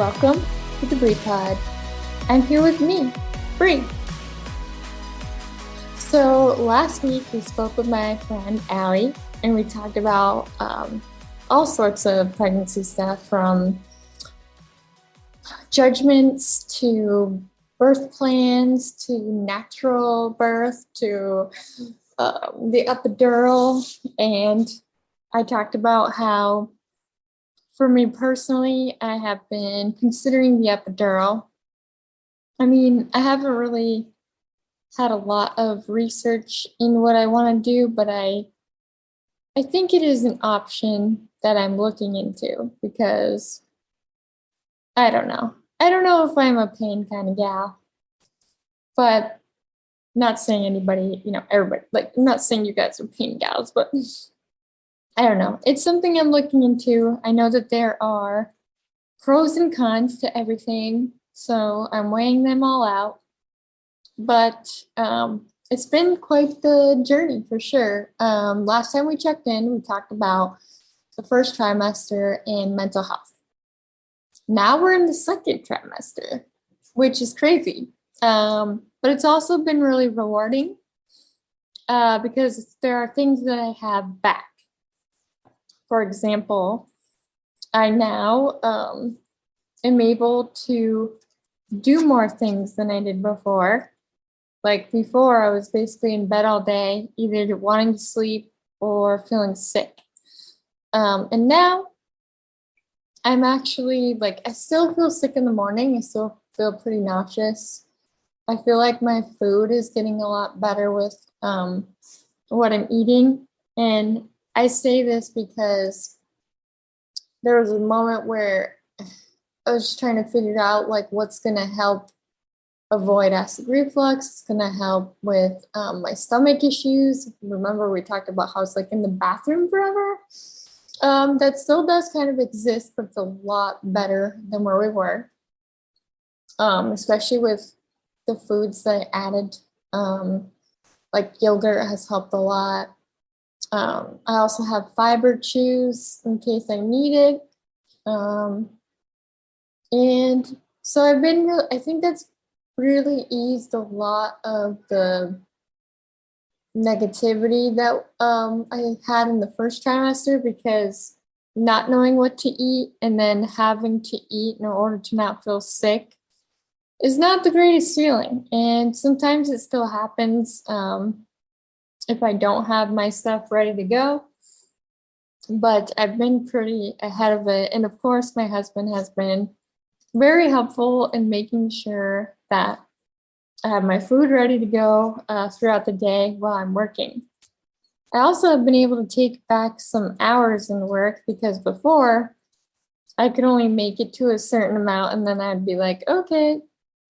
Welcome to the Bree Pod. I'm here with me, Bree. So last week we spoke with my friend Allie, and we talked about all sorts of pregnancy stuff, from judgments to birth plans to natural birth to the epidural. And I talked about how, for me personally, I have been considering the epidural. I mean, I haven't really had a lot of research in what I want to do, but I think it is an option that I'm looking into because I don't know. I don't know if I'm a pain kind of gal, but not saying anybody, everybody, I'm not saying you guys are pain gals, but I don't know. It's something I'm looking into. I know that there are pros and cons to everything, so I'm weighing them all out. But it's been quite the journey for sure. Last time we checked in, we talked about the first trimester and mental health. Now we're in the second trimester, which is crazy. But it's also been really rewarding because there are things that I have back. For example, I now am able to do more things than I did before. Like before, I was basically in bed all day, either wanting to sleep or feeling sick. And now I'm actually I still feel sick in the morning. I still feel pretty nauseous. I feel like my food is getting a lot better with what I'm eating. And I say this because there was a moment where I was just trying to figure out what's going to help avoid acid reflux. It's going to help with my stomach issues. Remember, we talked about how it's in the bathroom forever. That still does kind of exist, but it's a lot better than where we were, especially with the foods that I added. Yogurt has helped a lot. I also have fiber chews in case I need it. And so I think that's really eased a lot of the negativity that I had in the first trimester, because not knowing what to eat and then having to eat in order to not feel sick is not the greatest feeling. And sometimes it still happens if I don't have my stuff ready to go. But I've been pretty ahead of it. And of course, my husband has been very helpful in making sure that I have my food ready to go throughout the day while I'm working. I also have been able to take back some hours in work, because before I could only make it to a certain amount and then I'd be like, okay,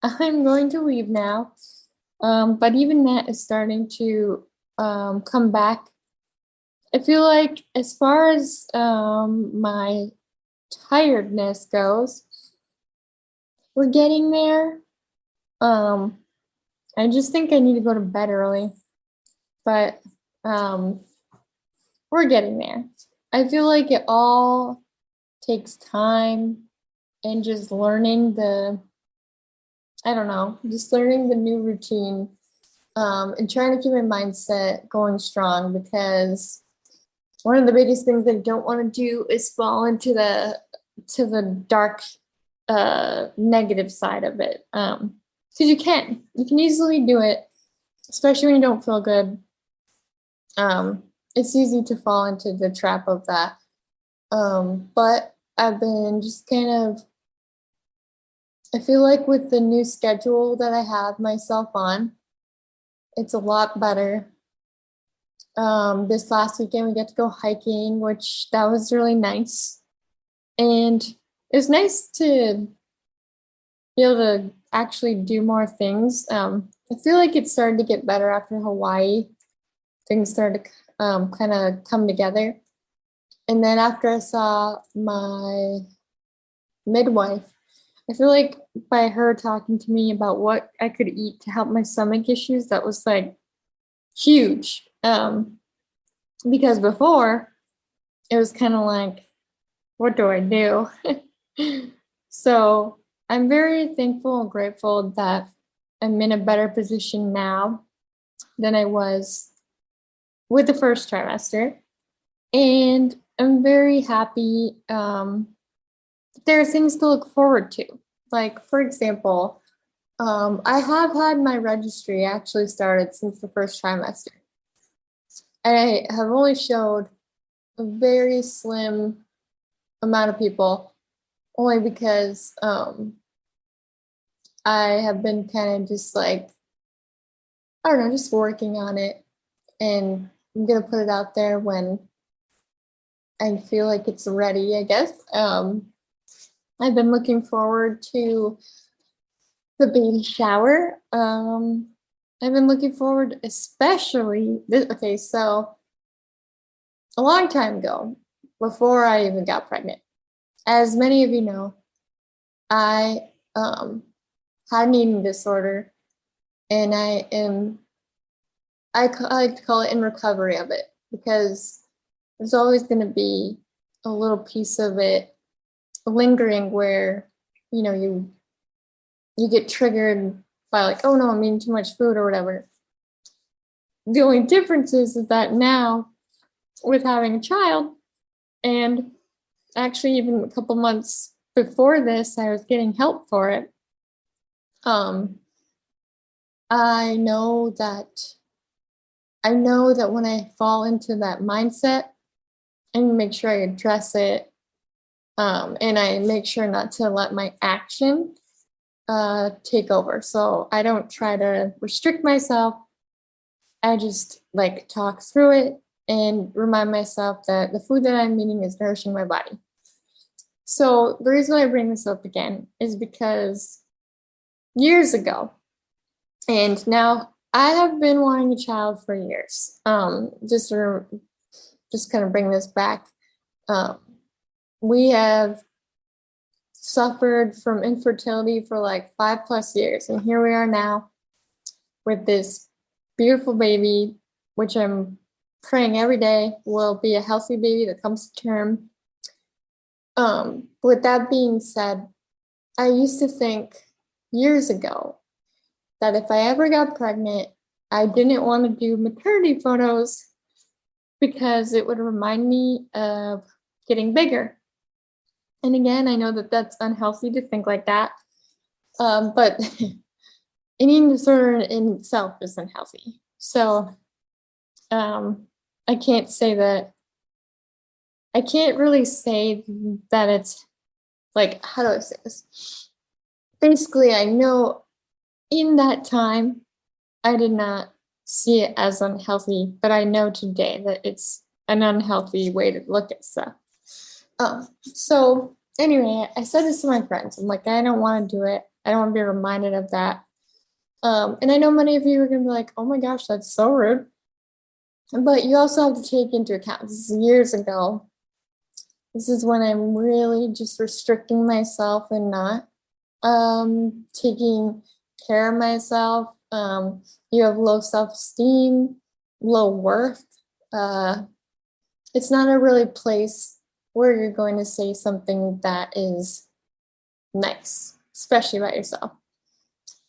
I'm going to leave now. But even that is starting to come back. I feel like as far as my tiredness goes, we're getting there. I just think I need to go to bed early, but we're getting there. I feel like it all takes time and just learning learning the new routine and trying to keep my mindset going strong, because one of the biggest things I don't want to do is fall into the dark negative side of it. Because you can easily do it, especially when you don't feel good. It's easy to fall into the trap of that. But I've been just I feel like with the new schedule that I have myself on, it's a lot better. This last weekend we got to go hiking, which that was really nice. And it was nice to be able to actually do more things. I feel like it started to get better after Hawaii. Things started to kind of come together. And then after I saw my midwife, I feel like by her talking to me about what I could eat to help my stomach issues, that was huge. Because before it was kind of what do I do? So I'm very thankful and grateful that I'm in a better position now than I was with the first trimester. And I'm very happy. There are things to look forward to. Like, for example, I have had my registry actually started since the first trimester. I have only showed a very slim amount of people, only because I have been kind of just like, I don't know, just working on it. And I'm going to put it out there when I feel like it's ready, I guess. I've been looking forward to the baby shower. I've been looking forward, especially this. Okay, so a long time ago, before I even got pregnant, as many of you know, I had an eating disorder, and I like to call it in recovery of it, because there's always going to be a little piece of it lingering where you get triggered by like, oh no, I'm eating too much food or whatever. The only difference is that now, with having a child, and actually even a couple months before this, I was getting help for it. I know that when I fall into that mindset, and make sure I address it, and I make sure not to let my action take over. So I don't try to restrict myself. I just like talk through it and remind myself that the food that I'm eating is nourishing my body. So the reason I bring this up again is because years ago, and now I have been wanting a child for years. Just kind of bring this back. We have suffered from infertility for like 5+ years, and here we are now with this beautiful baby, which I'm praying every day will be a healthy baby that comes to term. With that being said, I used to think years ago that if I ever got pregnant, I didn't want to do maternity photos because it would remind me of getting bigger. And again, I know that that's unhealthy to think like that, but an eating disorder in itself is unhealthy. So I can't really say that it's like, how do I say this? Basically, I know in that time, I did not see it as unhealthy, but I know today that it's an unhealthy way to look at stuff. So anyway, I said this to my friends. I'm like, I don't want to do it. I don't want to be reminded of that. And I know many of you are going to be like, oh my gosh, that's so rude. But you also have to take into account, this is years ago. This is when I'm really just restricting myself and not taking care of myself. You have low self-esteem, low worth. It's not a really place where you're going to say something that is nice, especially about yourself.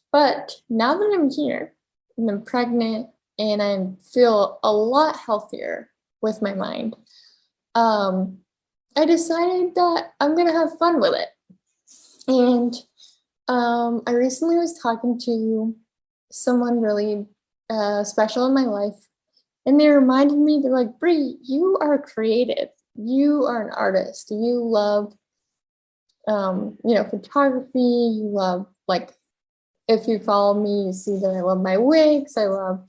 But now that I'm here and I'm pregnant and I feel a lot healthier with my mind, I decided that I'm going to have fun with it. And I recently was talking to someone really special in my life, and they reminded me, they're like, Bree, you are creative. You are an artist. You love, photography. You love, like, if you follow me, you see that I love my wigs. I love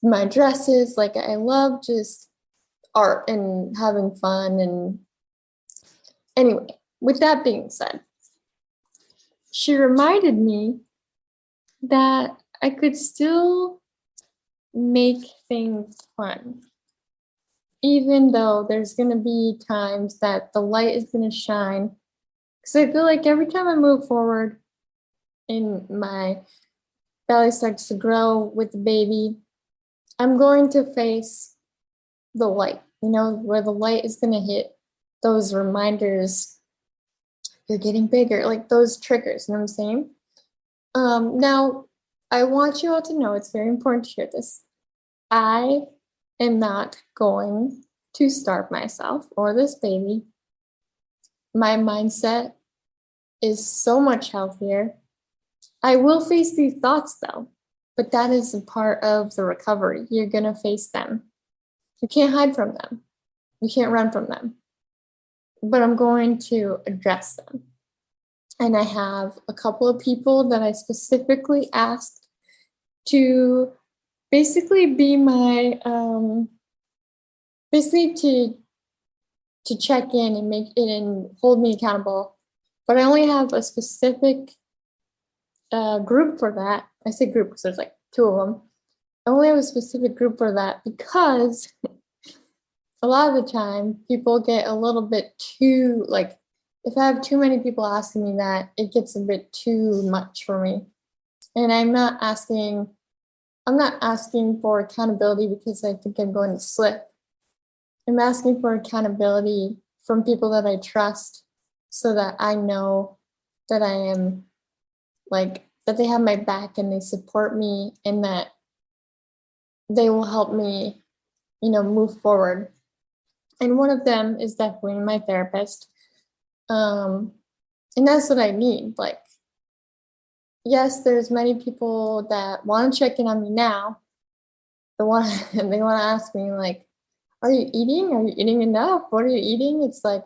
my dresses. Like, I love just art and having fun. And anyway, with that being said, she reminded me that I could still make things fun, even though there's going to be times that the light is going to shine. Because I feel like every time I move forward and my belly starts to grow with the baby, I'm going to face the light, where the light is going to hit those reminders you're getting bigger, like those triggers, you know what I'm saying? Now, I want you all to know, it's very important to hear this. I am not going to starve myself or this baby. My mindset is so much healthier. I will face these thoughts though, but that is a part of the recovery. You're going to face them. You can't hide from them. You can't run from them. But I'm going to address them. And I have a couple of people that I specifically asked to basically be my, basically to check in and make it and hold me accountable. But I only have a specific group for that. I say group because there's like two of them. I only have a specific group for that because a lot of the time people get a little bit too, like, if I have too many people asking me that, it gets a bit too much for me. And I'm not asking for accountability because I think I'm going to slip. I'm asking for accountability from people that I trust so that I know that I am like, that they have my back and they support me and that they will help me, move forward. And one of them is definitely my therapist. And that's what I need. Like, yes, there's many people that want to check in on me now. They want to ask me like, are you eating? Are you eating enough? What are you eating? It's like,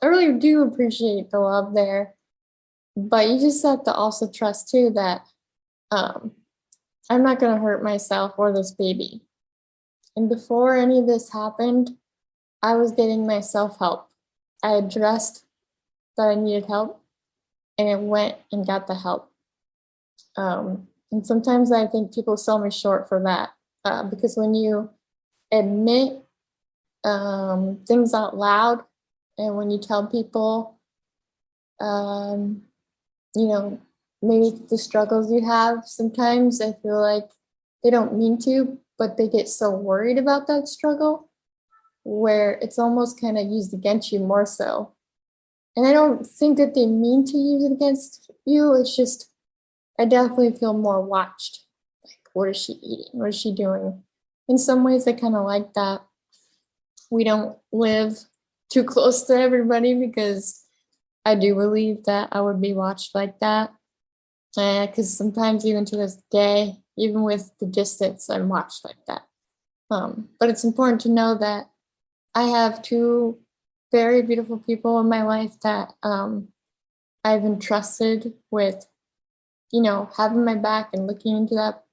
I really do appreciate the love there. But you just have to also trust too that I'm not going to hurt myself or this baby. And before any of this happened, I was getting my self-help. I addressed that I needed help and I went and got the help. And sometimes I think people sell me short for that because when you admit things out loud and when you tell people, maybe the struggles you have, sometimes I feel like they don't mean to, but they get so worried about that struggle where it's almost kind of used against you more so. And I don't think that they mean to use it against you. It's just, I definitely feel more watched. Like, what is she eating? What is she doing? In some ways, I kind of like that. We don't live too close to everybody because I do believe that I would be watched like that. Because sometimes even to this day, even with the distance, I'm watched like that. But it's important to know that I have two very beautiful people in my life that I've entrusted with, having my back and looking into that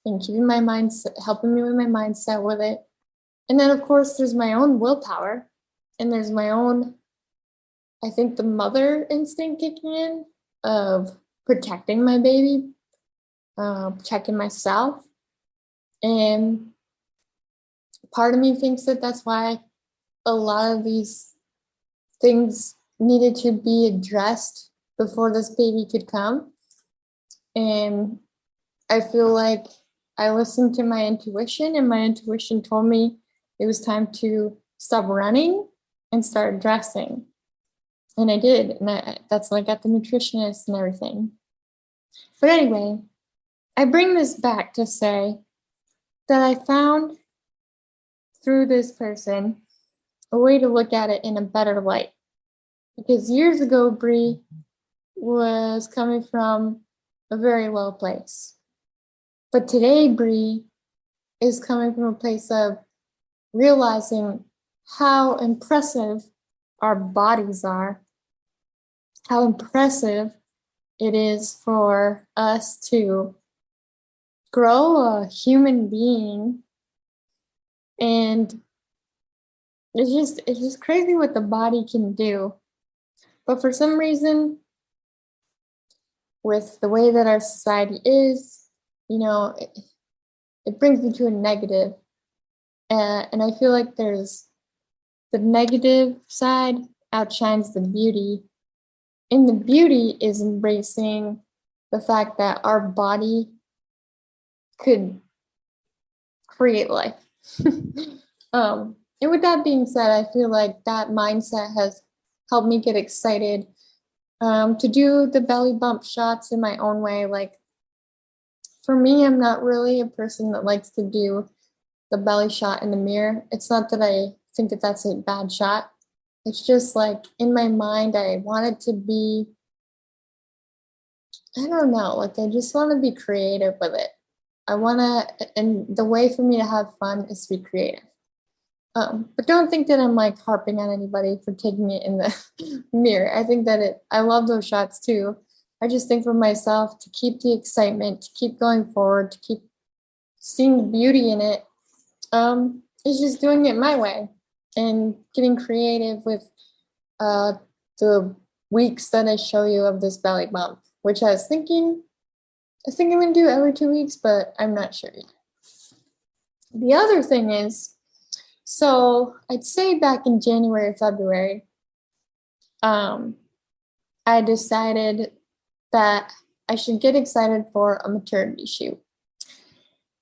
and keeping my mindset, helping me with my mindset with it. And then, of course, there's my own willpower and there's my own, I think, the mother instinct kicking in of protecting my baby, protecting myself. And part of me thinks that that's why a lot of these things needed to be addressed before this baby could come. And I feel like I listened to my intuition, and my intuition told me it was time to stop running and start addressing. And I did. And that's when I got the nutritionist and everything. But anyway, I bring this back to say that I found through this person a way to look at it in a better light. Because years ago, Bree was coming from a very low place. But today, Bree is coming from a place of realizing how impressive our bodies are, how impressive it is for us to grow a human being. And it's just crazy what the body can do. But for some reason, with the way that our society is, it brings me to a negative. And I feel like there's the negative side outshines the beauty. And the beauty is embracing the fact that our body could create life. And with that being said, I feel like that mindset has helped me get excited to do the belly bump shots in my own way. Like, for me, I'm not really a person that likes to do the belly shot in the mirror. It's not that I think that that's a bad shot. It's just like in my mind, I want it to be, I don't know, like I just want to be creative with it. I want to, and the way for me to have fun is to be creative. But don't think that I'm like harping on anybody for taking it in the mirror. I think that I love those shots too. I just think for myself to keep the excitement, to keep going forward, to keep seeing the beauty in it, is just doing it my way and getting creative with the weeks that I show you of this belly bump, which I think I'm gonna do every 2 weeks, but I'm not sure yet. The other thing is, so I'd say back in January, February, I decided that I should get excited for a maternity shoot.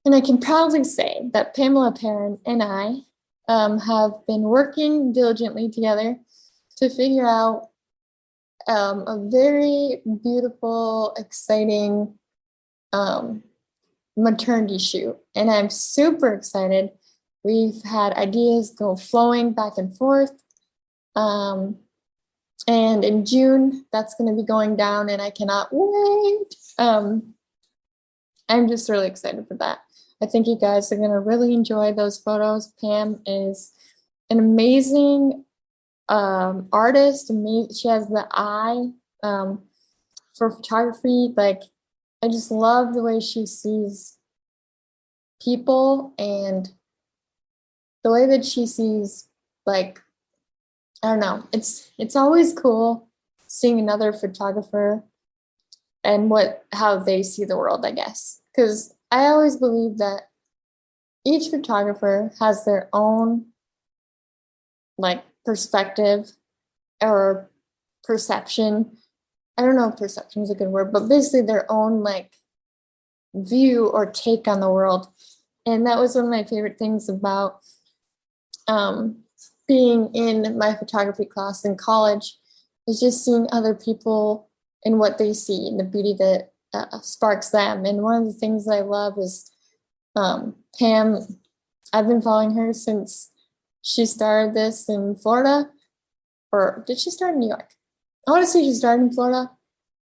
And I can proudly say that Pamela Perrin and I have been working diligently together to figure out a very beautiful, exciting maternity shoot. And I'm super excited. We've had ideas go flowing back and forth. And in June, that's going to be going down, and I cannot wait. I'm just really excited for that. I think you guys are going to really enjoy those photos. Pam is an amazing artist. She has the eye for photography. Like, I just love the way she sees people and the way that she sees, like, I don't know. It's always cool seeing another photographer and how they see the world, I guess. Because I always believe that each photographer has their own like perspective or perception. I don't know if perception is a good word, but basically their own like view or take on the world. And that was one of my favorite things about being in my photography class in college, is just seeing other people and what they see and the beauty that sparks them. And one of the things that I love is Pam. I've been following her since she started this in Florida, or did she start in New York? I want to say she started in Florida.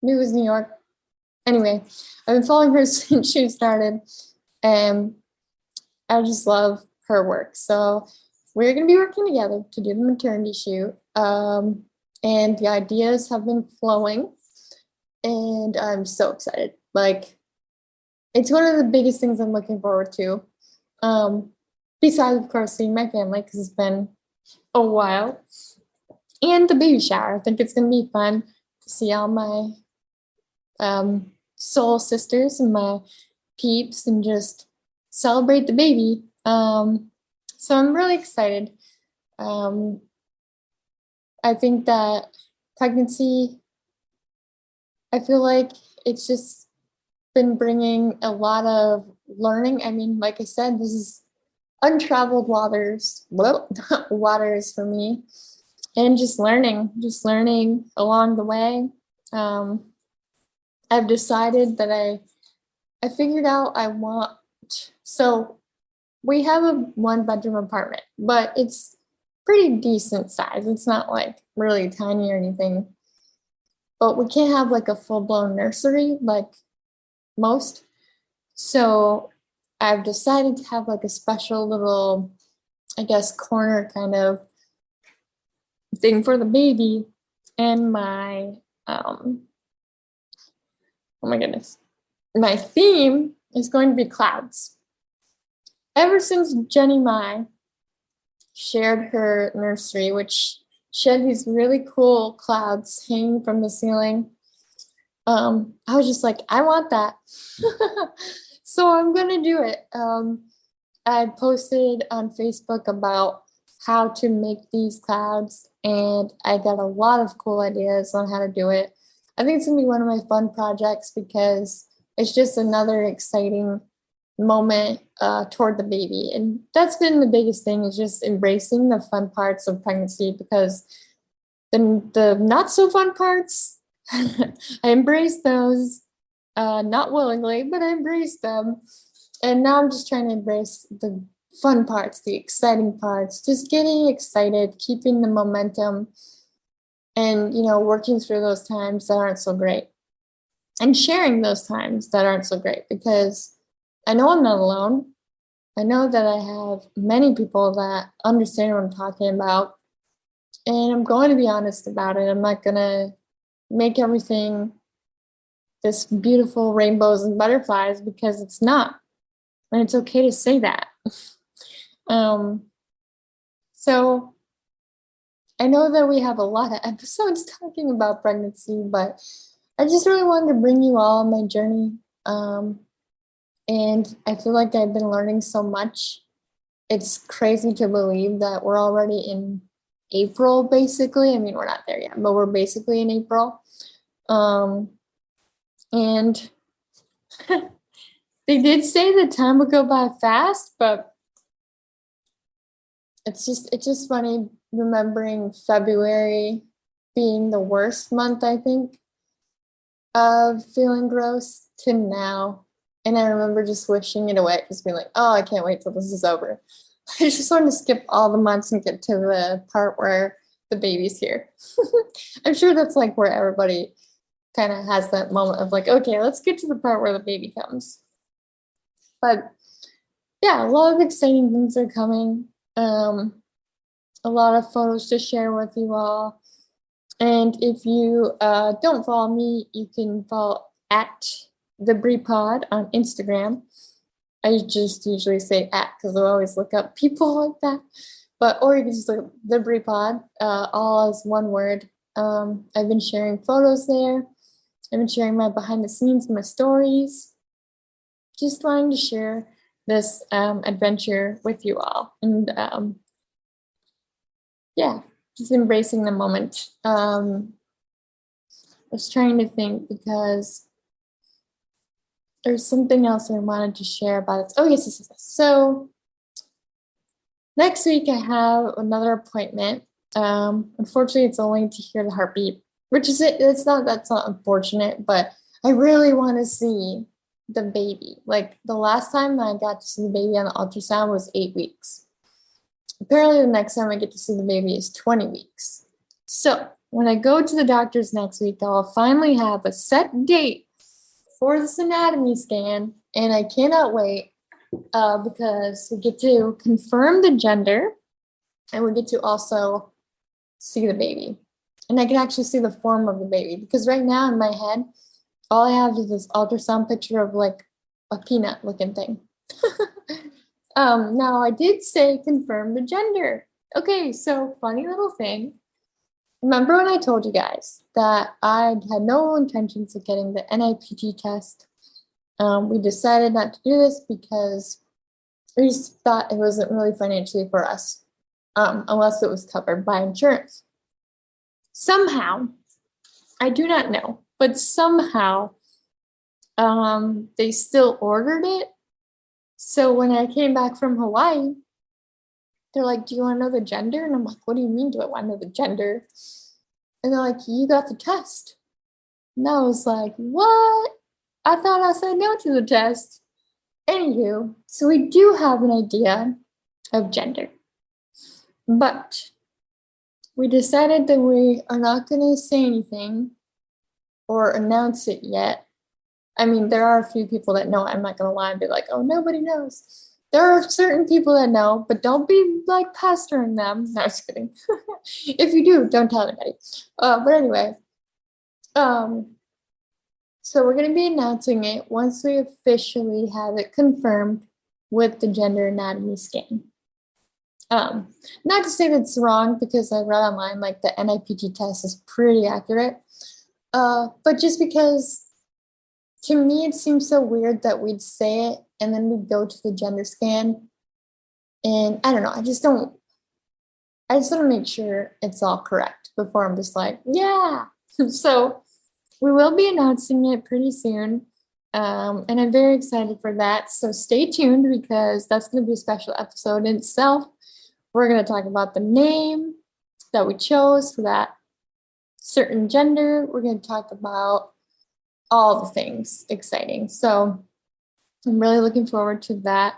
Maybe it was New York. Anyway, I've been following her since she started, and I just love her work. So we're going to be working together to do the maternity shoot, and the ideas have been flowing, and I'm so excited. Like, it's one of the biggest things I'm looking forward to. Besides, of course, seeing my family, because it's been a while, and the baby shower. I think it's going to be fun to see all my soul sisters and my peeps and just celebrate the baby. So I'm really excited. I think that pregnancy, I feel like it's just been bringing a lot of learning. I mean, like I said, this is untraveled waters, waters for me, and just learning along the way. I've decided that I figured out so we have a 1-bedroom apartment, but it's pretty decent size. It's not like really tiny or anything, but we can't have like a full-blown nursery like most. So I've decided to have like a special little, I guess, corner kind of thing for the baby. And my, oh my goodness, my theme is going to be clouds. Ever since Jenny Mai shared her nursery, which she had these really cool clouds hanging from the ceiling, I was just like, I want that. So I'm going to do it. I posted on Facebook about how to make these clouds, and I got a lot of cool ideas on how to do it. I think it's going to be one of my fun projects because it's just another exciting moment toward the baby. And that's been the biggest thing, is just embracing the fun parts of pregnancy, because the not so fun parts I embraced those, not willingly, but I embraced them. And now I'm just trying to embrace the fun parts, the exciting parts, just getting excited, keeping the momentum, and, working through those times that aren't so great and sharing those times that aren't so great, because I know I'm not alone. I know that I have many people that understand what I'm talking about, and I'm going to be honest about it. I'm not going to make everything this beautiful rainbows and butterflies, because it's not. And it's okay to say that. So I know that we have a lot of episodes talking about pregnancy, but I just really wanted to bring you all on my journey. And I feel like I've been learning so much. It's crazy to believe that we're already in April, basically. I mean, we're not there yet, but we're basically in April. And they did say the time would go by fast, but it's just funny remembering February being the worst month, I think, of feeling gross to now. And I remember just wishing it away, just being like, oh, I can't wait till this is over. I just wanted to skip all the months and get to the part where the baby's here. I'm sure that's like where everybody kind of has that moment of like, okay, let's get to the part where the baby comes. But yeah, a lot of exciting things are coming. A lot of photos to share with you all. And if you don't follow me, you can follow at the Brie Pod on Instagram. I just usually say at because I always look up people like that. Or you can just look up the Brie Pod, all as one word. I've been sharing photos there. I've been sharing my behind the scenes, my stories. Just wanting to share this adventure with you all. And yeah, just embracing the moment. I was trying to think because there's something else I wanted to share about it. Oh, yes. So next week I have another appointment. Unfortunately, it's only to hear the heartbeat, which is it. That's not unfortunate, but I really want to see the baby. Like the last time I got to see the baby on the ultrasound was 8 weeks. Apparently, the next time I get to see the baby is 20 weeks. So when I go to the doctor's next week, I'll finally have a set date for this anatomy scan, and I cannot wait because we get to confirm the gender, and we get to also see the baby. And I can actually see the form of the baby, because right now in my head, all I have is this ultrasound picture of like a peanut looking thing. Now I did say confirm the gender. Okay, so funny little thing. Remember when I told you guys that I had no intentions of getting the NIPT test? We decided not to do this because we just thought it wasn't really financially for us, unless it was covered by insurance. Somehow, I do not know, but somehow they still ordered it. So when I came back from Hawaii, they're like, do you want to know the gender? And I'm like, what do you mean, do I want to know the gender? And they're like, you got the test. And I was like, what? I thought I said no to the test. Anywho, so we do have an idea of gender. But we decided that we are not going to say anything or announce it yet. I mean, there are a few people that know. I'm not going to lie and be like, oh, nobody knows. There are certain people that know, but don't be like pestering them. No, I was kidding. If you do, don't tell anybody. But anyway, so we're going to be announcing it once we officially have it confirmed with the gender anatomy scan. Not to say that's wrong, because I read online like the NIPT test is pretty accurate. But just because to me it seems so weird that we'd say it and then we'd go to the gender scan. And I don't know, I just want to make sure it's all correct before I'm just like, yeah. So we will be announcing it pretty soon. And I'm very excited for that. So stay tuned, because that's going to be a special episode in itself. We're going to talk about the name that we chose for that. certain gender. We're going to talk about all the things exciting. So I'm really looking forward to that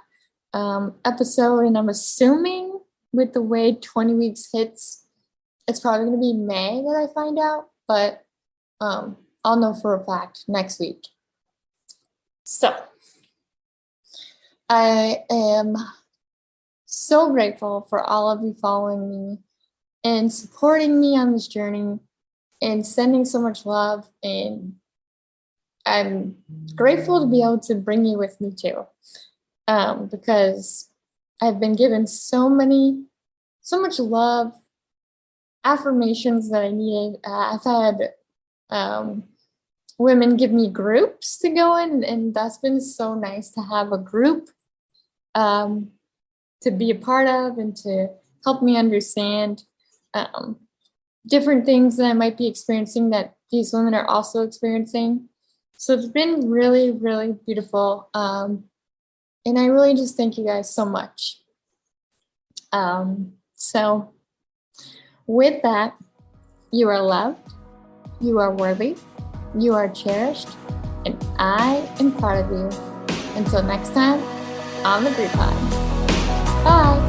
episode. And I'm assuming with the way 20 weeks hits, it's probably going to be May that I find out, but I'll know for a fact next week. So I am so grateful for all of you following me and supporting me on this journey and sending so much love. And I'm grateful to be able to bring you with me too, because I've been given so much love, affirmations that I needed. I've had women give me groups to go in, and that's been so nice to have a group to be a part of and to help me understand different things that I might be experiencing that these women are also experiencing. So it's been really, really beautiful. And I really just thank you guys so much. So with that, you are loved, you are worthy, you are cherished, and I am part of you. Until next time, on the Group Pod. Bye.